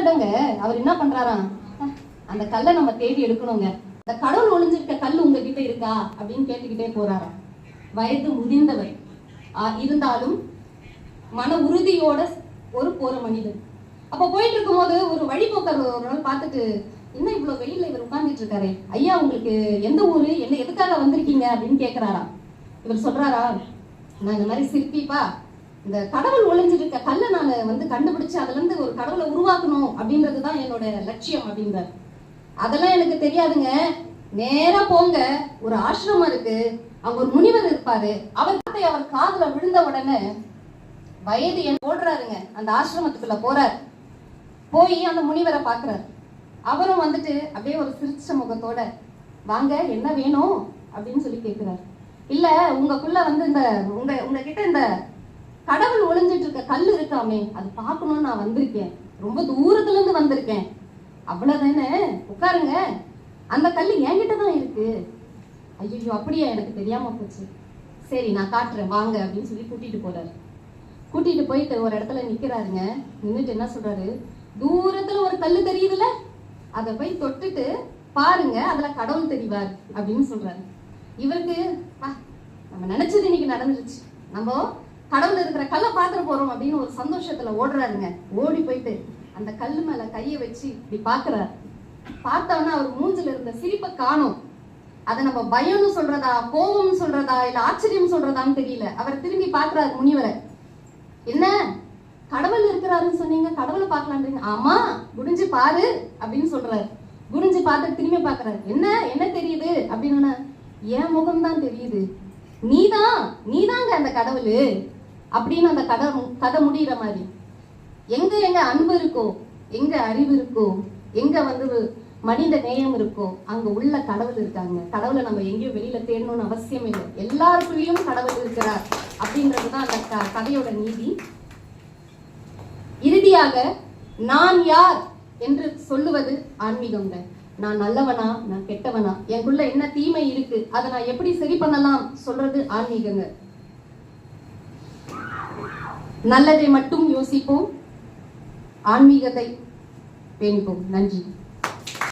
தடங்க அவர் என்ன பண்றாராம், அந்த கல்லை நம்ம தேடி எடுக்கணுங்க, அந்த கடவுள் ஒளிஞ்சிருக்க கல் உங்ககிட்ட இருக்கா அப்படின்னு கேட்டுக்கிட்டே போறாராம். வயது முதிர்ந்தவர் இருந்தாலும் மன உறுதியோட ஒரு போற மனிதன். அப்ப போயிட்டு இருக்கும் போது ஒரு வழிபோக்கர் ஒரு நாள் பார்த்துட்டு, என்ன இவ்வளவு வெயில இவர் உட்கார்ந்துட்டு இருக்காரு, ஐயா உங்களுக்கு எந்த ஊரு, என்ன எதுக்காக வந்திருக்கீங்க அப்படின்னு கேட்கிறாராம். இவர் சொல்றாரா, நான் இந்த மாதிரி சிற்பிப்பா, இந்த கடவுள் ஒளிஞ்சிருக்க கல்லை நான் வந்து கண்டுபிடிச்சு அதுல இருந்து ஒரு கடவுளை உருவாக்கணும் அப்படின்றதுதான் என்னோட லட்சியம் அப்படின்றார். அதெல்லாம் எனக்கு தெரியாதுங்க, நேரா போங்க, ஒரு ஆசிரமம் இருக்கு, அங்க ஒரு முனிவர் இருப்பாரு, அவர் காதுல விழுந்த உடனே வயது என் ஓடுறாருங்க, அந்த ஆசிரமத்துக்குள்ள போறாரு. போய் அந்த முனிவரை பாக்குறாரு. அவரும் வந்துட்டு அப்படியே ஒரு சிரிச்ச முகத்தோட, வாங்க என்ன வேணும் அப்படின்னு சொல்லி கேட்கிறாரு. இல்ல உங்களுக்குள்ள வந்து இந்த உங்ககிட்ட இந்த கடவுள் ஒளிஞ்சிட்டு இருக்க கல் இருக்காமே, அது பார்க்கணும்னு நான் வந்திருக்கேன், ரொம்ப தூரத்துல இருந்து வந்திருக்கேன். அவ்வளவுதானே, உட்காருங்க, அந்த கல் என்கிட்ட தான் இருக்கு. ஐயோ அப்படியா, எனக்கு தெரியாம போச்சு, சரி நான் காட்டுறேன் வாங்க அப்படின்னு சொல்லி கூட்டிட்டு போறாரு. கூட்டிட்டு போயிட்டு ஒரு இடத்துல நிக்கிறாருங்க. நின்றுட்டு என்ன சொல்றாரு, தூரத்துல ஒரு கல்லு தெரியுதுல, அதை போய் தொட்டுட்டு பாருங்க, அதுல கடவுள் தெரிவார் அப்படின்னு சொல்றாரு. இவருக்கு நம்ம நினைச்சது இன்னைக்கு நடந்துருச்சு, நம்ம கடவுள் இருக்கிற கல்லை பார்த்துட்டு போறோம் அப்படின்னு ஒரு சந்தோஷத்துல ஓடுறாருங்க. ஓடி போயிட்டு அந்த கல்லு மேல கையை வச்சு இப்படி பாக்குறாரு. பார்த்தவொன்னா அவர் மூஞ்சில இருந்த சிரிப்பை காணும். அதை நம்ம பயம்னு சொல்றதா, கோபம்னு சொல்றதா, இல்ல ஆச்சரியம் சொல்றதான்னு தெரியல. அவர் திரும்பி பாக்குறாரு முனிவரை. என்ன கடவுள் இருக்கிறாருன்னு சொன்னீங்க, கடவுளை பார்க்கலான்றீங்க, ஆமா குடிஞ்சு பாரு அப்படின்னு சொல்றாரு. குடிஞ்சு பார்த்து திரும்பி பாக்குறாரு. என்ன தெரியுது அப்படின்னு, என் முகம்தான் தெரியுது, நீதாங்க அந்த கடவுள் அப்படின்னு அந்த கதை முடிகிற மாதிரி. எங்க அன்பு இருக்கோ, எங்க அறிவு இருக்கோ, எங்க வந்து மனித நேயம் இருக்கோ, அங்க உள்ள கடவுள் இருக்காங்க. கடவுளை நம்ம எங்கேயும் வெளியில தேடணும்னு அவசியம் இல்லை, எல்லாருக்குள்ளேயும் கடவுள் இருக்கிறார் அப்படின்றதுதான் அந்த கதையோட நீதி. இறுதியாக நான் யார் என்று சொல்லுவது ஆன்மீகம் தான். நான் நல்லவனா, நான் கெட்டவனா, எனக்குள்ள என்ன தீமை இருக்கு, அதை நான் எப்படி சரி பண்ணலாம் சொல்றது ஆன்மீகங்க. நல்லதை மட்டும் யோசிப்போம், ஆன்மீகத்தை பேணிப்போம். நன்றி.